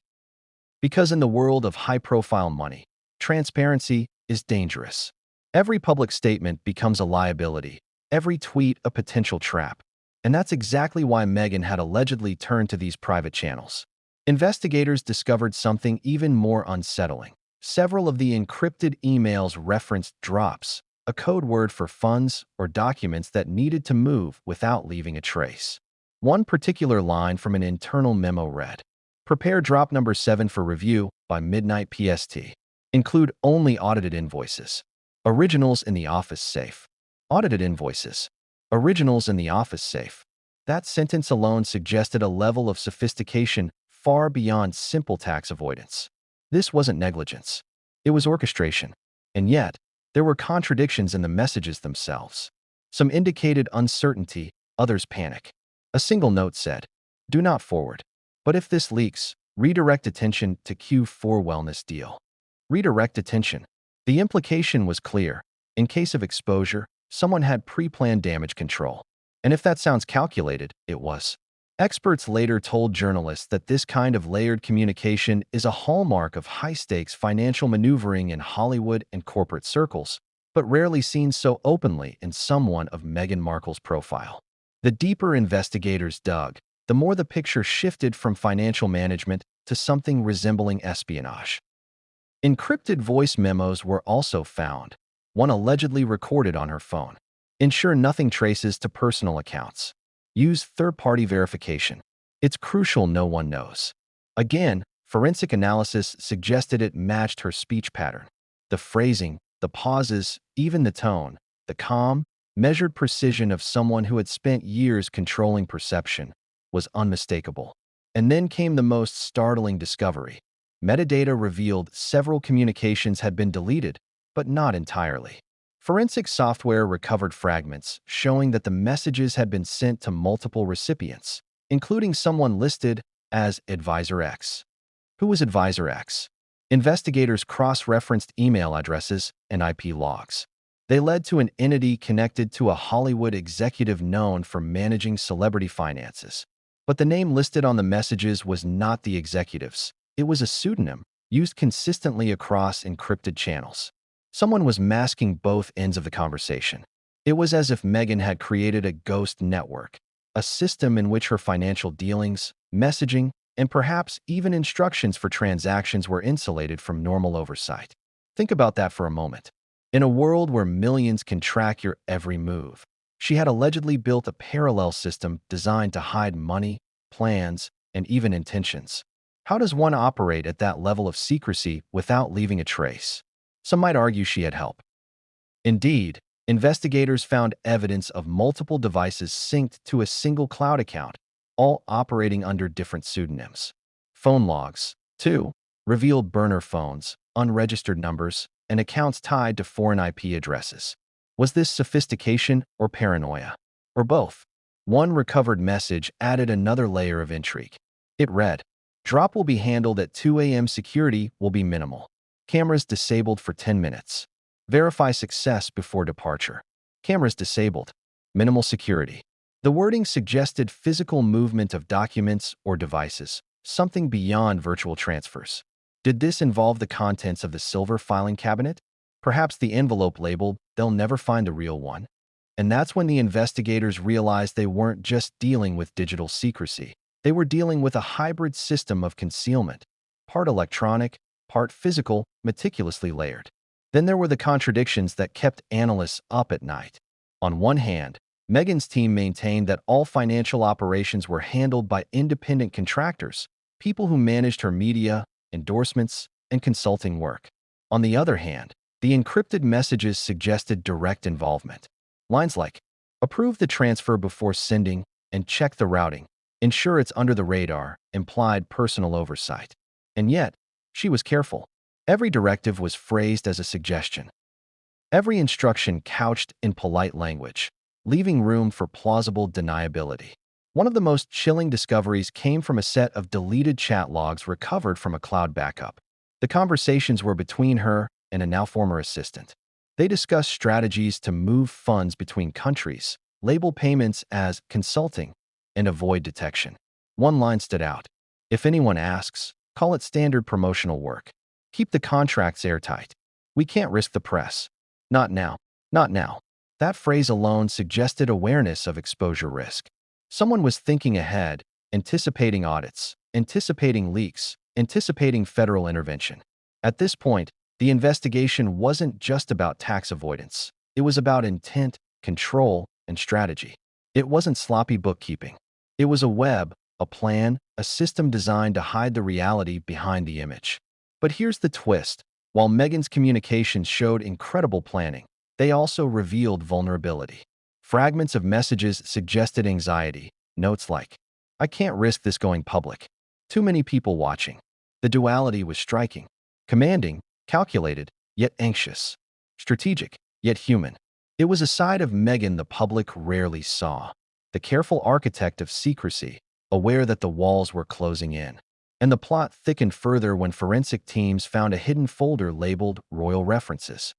Because in the world of high-profile money, transparency is dangerous. Every public statement becomes a liability, every tweet a potential trap. And that's exactly why Meghan had allegedly turned to these private channels. Investigators discovered something even more unsettling. Several of the encrypted emails referenced drops, a code word for funds or documents that needed to move without leaving a trace. One particular line from an internal memo read, "Prepare drop number 7 for review by midnight PST. Include only audited invoices. Originals in the office safe." Audited invoices. Originals in the office safe. That sentence alone suggested a level of sophistication far beyond simple tax avoidance. This wasn't negligence. It was orchestration. And yet, there were contradictions in the messages themselves. Some indicated uncertainty, others panic. A single note said, "Do not forward. But if this leaks, redirect attention to Q4 wellness deal." Redirect attention. The implication was clear. In case of exposure, someone had pre-planned damage control. And if that sounds calculated, it was. Experts later told journalists that this kind of layered communication is a hallmark of high-stakes financial maneuvering in Hollywood and corporate circles, but rarely seen so openly in someone of Meghan Markle's profile. The deeper investigators dug, the more the picture shifted from financial management to something resembling espionage. Encrypted voice memos were also found, one allegedly recorded on her phone. Ensure nothing traces to personal accounts. Use third-party verification. It's crucial no one knows. Again, forensic analysis suggested it matched her speech pattern. The phrasing, the pauses, even the tone, the calm, measured precision of someone who had spent years controlling perception, was unmistakable. And then came the most startling discovery. Metadata revealed several communications had been deleted, but not entirely. Forensic software recovered fragments, showing that the messages had been sent to multiple recipients, including someone listed as Advisor X. Who was Advisor X? Investigators cross-referenced email addresses and IP logs. They led to an entity connected to a Hollywood executive known for managing celebrity finances. But the name listed on the messages was not the executive's. It was a pseudonym, used consistently across encrypted channels. Someone was masking both ends of the conversation. It was as if Meghan had created a ghost network, a system in which her financial dealings, messaging, and perhaps even instructions for transactions were insulated from normal oversight. Think about that for a moment. In a world where millions can track your every move, she had allegedly built a parallel system designed to hide money, plans, and even intentions. How does one operate at that level of secrecy without leaving a trace? Some might argue she had help. Indeed, investigators found evidence of multiple devices synced to a single cloud account, all operating under different pseudonyms. Phone logs, too, revealed burner phones, unregistered numbers, and accounts tied to foreign IP addresses. Was this sophistication or paranoia? Or both? One recovered message added another layer of intrigue. It read, "Drop will be handled at 2 a.m. Security will be minimal. Cameras disabled for 10 minutes. Verify success before departure. Cameras disabled. Minimal security." The wording suggested physical movement of documents or devices, something beyond virtual transfers. Did this involve the contents of the silver filing cabinet? Perhaps the envelope labeled, "They'll never find the real one." And that's when the investigators realized they weren't just dealing with digital secrecy. They were dealing with a hybrid system of concealment, part electronic, part physical, meticulously layered. Then there were the contradictions that kept analysts up at night. On one hand, Meghan's team maintained that all financial operations were handled by independent contractors, people who managed her media, endorsements, and consulting work. On the other hand, the encrypted messages suggested direct involvement. Lines like, "Approve the transfer before sending and check the routing. Ensure it's under the radar," implied personal oversight. And yet, she was careful. Every directive was phrased as a suggestion. Every instruction couched in polite language. leaving room for plausible deniability. One of the most chilling discoveries came from a set of deleted chat logs recovered from a cloud backup. The conversations were between her and a now former assistant. They discussed strategies to move funds between countries, label payments as consulting, and avoid detection. One line stood out. If anyone asks, call it standard promotional work. Keep the contracts airtight. We can't risk the press. Not now. Not now. That phrase alone suggested awareness of exposure risk. Someone was thinking ahead, anticipating audits, anticipating leaks, anticipating federal intervention. At this point, the investigation wasn't just about tax avoidance. It was about intent, control, and strategy. It wasn't sloppy bookkeeping. It was a web, a plan, a system designed to hide the reality behind the image. But here's the twist. While Meghan's communications showed incredible planning, they also revealed vulnerability. Fragments of messages suggested anxiety, notes like, "I can't risk this going public. Too many people watching." The duality was striking. Commanding, calculated, yet anxious. Strategic, yet human. It was a side of Meghan the public rarely saw. The careful architect of secrecy, aware that the walls were closing in. And the plot thickened further when forensic teams found a hidden folder labeled Royal References.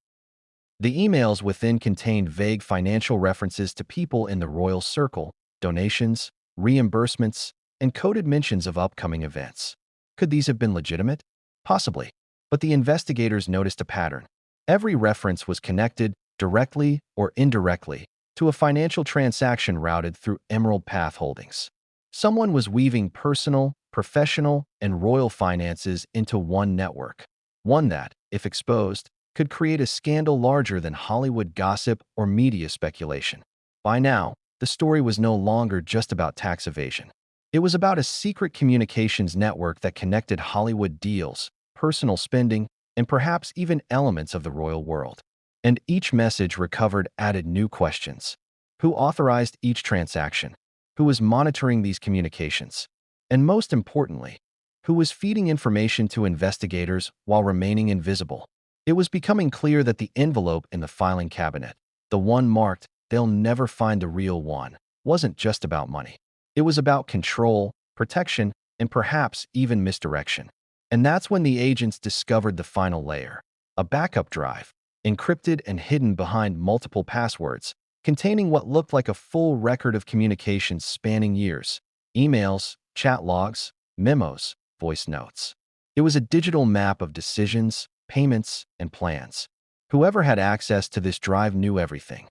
The emails within contained vague financial references to people in the royal circle, donations, reimbursements, and coded mentions of upcoming events. Could these have been legitimate? Possibly. But the investigators noticed a pattern. Every reference was connected, directly or indirectly, to a financial transaction routed through Emerald Path Holdings. Someone was weaving personal, professional, and royal finances into one network. One that, if exposed, could create a scandal larger than Hollywood gossip or media speculation. By now, the story was no longer just about tax evasion. It was about a secret communications network that connected Hollywood deals, personal spending, and perhaps even elements of the royal world. And each message recovered added new questions. Who authorized each transaction? Who was monitoring these communications? And most importantly, who was feeding information to investigators while remaining invisible? It was becoming clear that the envelope in the filing cabinet, the one marked "They'll never find the real one," wasn't just about money. It was about control, protection, and perhaps even misdirection. And that's when the agents discovered the final layer, a backup drive, encrypted and hidden behind multiple passwords, containing what looked like a full record of communications spanning years: emails, chat logs, memos, voice notes. It was a digital map of decisions, payments, and plans. Whoever had access to this drive knew everything.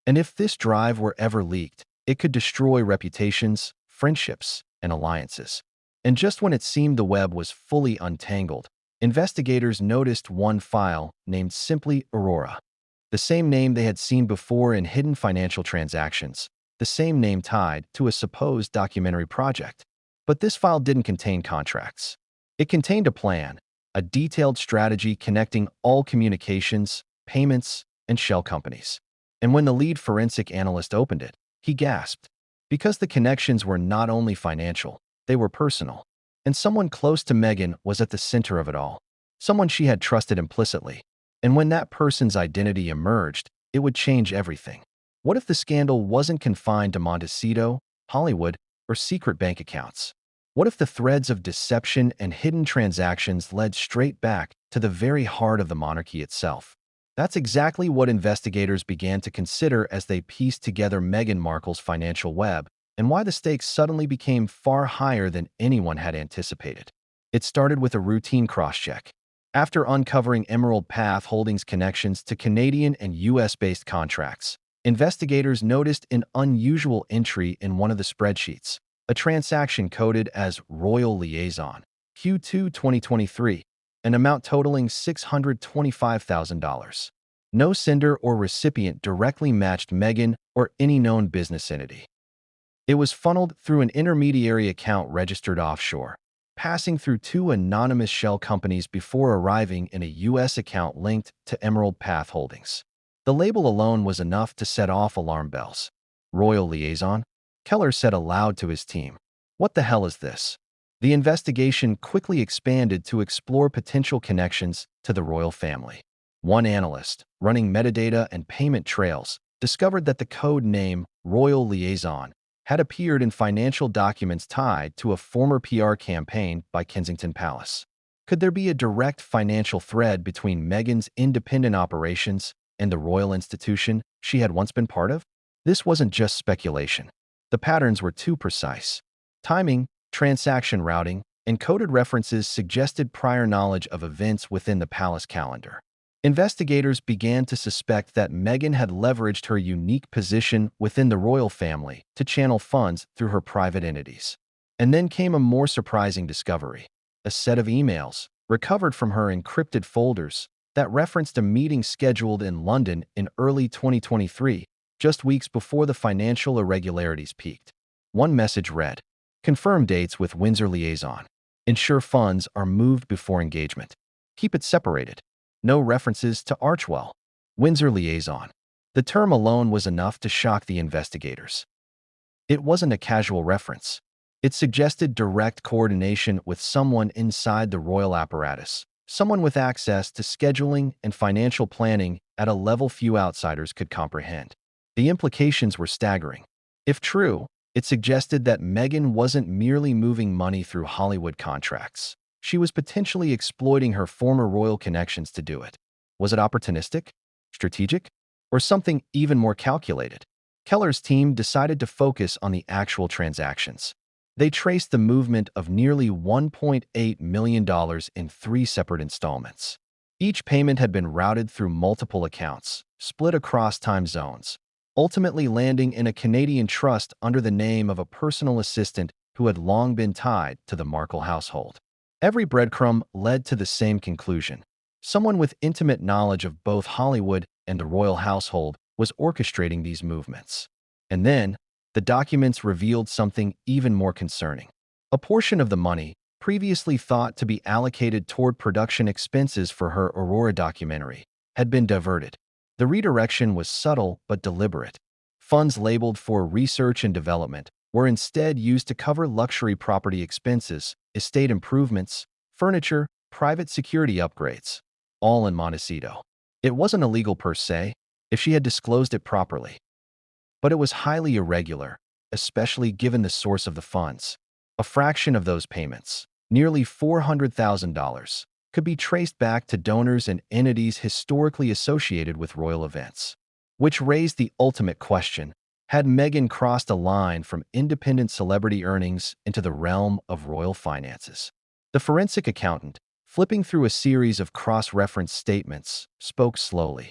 And if this drive were ever leaked, it could destroy reputations, friendships, and alliances. And just when it seemed the web was fully untangled, investigators noticed one file named simply Aurora. The same name they had seen before in hidden financial transactions, the same name tied to a supposed documentary project. But this file didn't contain contracts. It contained a plan, a detailed strategy connecting all communications, payments, and shell companies. And when the lead forensic analyst opened it, he gasped. Because the connections were not only financial, they were personal. And someone close to Meghan was at the center of it all. Someone she had trusted implicitly. And when that person's identity emerged, it would change everything. What if the scandal wasn't confined to Montecito, Hollywood, or secret bank accounts? What if the threads of deception and hidden transactions led straight back to the very heart of the monarchy itself? That's exactly what investigators began to consider as they pieced together Meghan Markle's financial web and why the stakes suddenly became far higher than anyone had anticipated. It started with a routine cross-check. After uncovering Emerald Path Holdings' connections to Canadian and US-based contracts, investigators noticed an unusual entry in one of the spreadsheets, a transaction coded as Royal Liaison, Q2 2023, an amount totaling $625,000. No sender or recipient directly matched Meghan or any known business entity. It was funneled through an intermediary account registered offshore, passing through two anonymous shell companies before arriving in a U.S. account linked to Emerald Path Holdings. The label alone was enough to set off alarm bells. Royal Liaison? Keller said aloud to his team. What the hell is this? The investigation quickly expanded to explore potential connections to the royal family. One analyst, running metadata and payment trails, discovered that the code name Royal Liaison had appeared in financial documents tied to a former PR campaign by Kensington Palace. Could there be a direct financial thread between Meghan's independent operations and the royal institution she had once been part of? This wasn't just speculation. The patterns were too precise. Timing, transaction routing, and coded references suggested prior knowledge of events within the palace calendar. Investigators began to suspect that Meghan had leveraged her unique position within the royal family to channel funds through her private entities. And then came a more surprising discovery: a set of emails recovered from her encrypted folders that referenced a meeting scheduled in London in early 2023, just weeks before the financial irregularities peaked. One message read, "Confirm dates with Windsor Liaison. Ensure funds are moved before engagement. Keep it separated." No references to Archwell. Windsor Liaison. The term alone was enough to shock the investigators. It wasn't a casual reference. It suggested direct coordination with someone inside the royal apparatus, someone with access to scheduling and financial planning at a level few outsiders could comprehend. The implications were staggering. If true, it suggested that Meghan wasn't merely moving money through Hollywood contracts. She was potentially exploiting her former royal connections to do it. Was it opportunistic, strategic, or something even more calculated? Keller's team decided to focus on the actual transactions. They traced the movement of nearly $1.8 million in 3 separate installments. Each payment had been routed through multiple accounts, split across time zones, ultimately landing in a Canadian trust under the name of a personal assistant who had long been tied to the Markle household. Every breadcrumb led to the same conclusion. Someone with intimate knowledge of both Hollywood and the royal household was orchestrating these movements. And then, the documents revealed something even more concerning. A portion of the money, previously thought to be allocated toward production expenses for her Aurora documentary, had been diverted. The redirection was subtle but deliberate. Funds labeled for research and development were instead used to cover luxury property expenses, estate improvements, furniture, private security upgrades, all in Montecito. It wasn't illegal per se, if she had disclosed it properly. But it was highly irregular, especially given the source of the funds. A fraction of those payments, nearly $400,000, could be traced back to donors and entities historically associated with royal events. Which raised the ultimate question: had Meghan crossed a line from independent celebrity earnings into the realm of royal finances? The forensic accountant, flipping through a series of cross-reference statements, spoke slowly.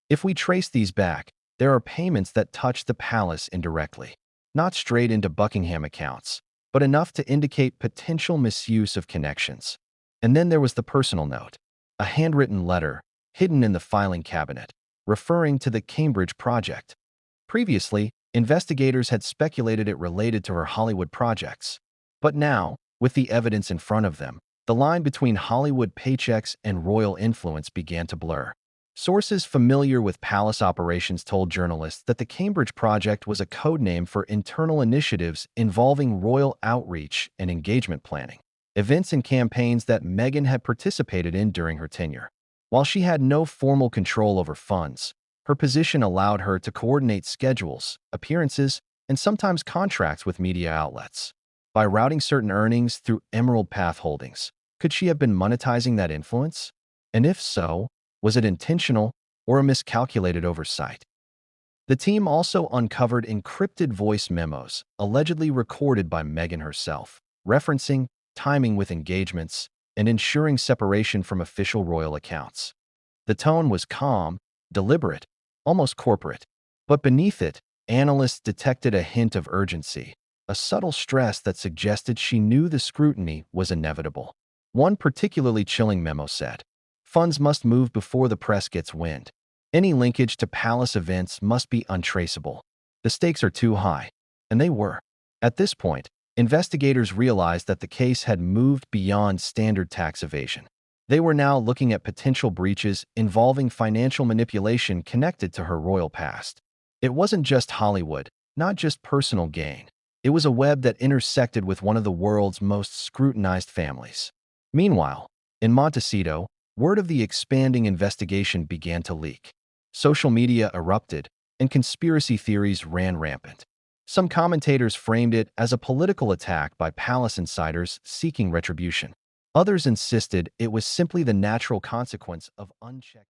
If we trace these back, there are payments that touch the palace indirectly, not straight into Buckingham accounts, but enough to indicate potential misuse of connections. And then there was the personal note, a handwritten letter hidden in the filing cabinet, referring to the Cambridge project. Previously, investigators had speculated it related to her Hollywood projects. But now, with the evidence in front of them, the line between Hollywood paychecks and royal influence began to blur. Sources familiar with palace operations told journalists that the Cambridge project was a code name for internal initiatives involving royal outreach and engagement planning, events and campaigns that Meghan had participated in during her tenure. While she had no formal control over funds, her position allowed her to coordinate schedules, appearances, and sometimes contracts with media outlets. By routing certain earnings through Emerald Path Holdings, could she have been monetizing that influence? And if so, was it intentional or a miscalculated oversight? The team also uncovered encrypted voice memos allegedly recorded by Meghan herself, referencing timing with engagements and ensuring separation from official royal accounts. The tone was calm, deliberate, almost corporate. But beneath it, analysts detected a hint of urgency, a subtle stress that suggested she knew the scrutiny was inevitable. One particularly chilling memo said, "Funds must move before the press gets wind. Any linkage to palace events must be untraceable. The stakes are too high." And they were. At this point, investigators realized that the case had moved beyond standard tax evasion. They were now looking at potential breaches involving financial manipulation connected to her royal past. It wasn't just Hollywood, not just personal gain. It was a web that intersected with one of the world's most scrutinized families. Meanwhile, in Montecito, word of the expanding investigation began to leak. Social media erupted, and conspiracy theories ran rampant. Some commentators framed it as a political attack by palace insiders seeking retribution. Others insisted it was simply the natural consequence of unchecked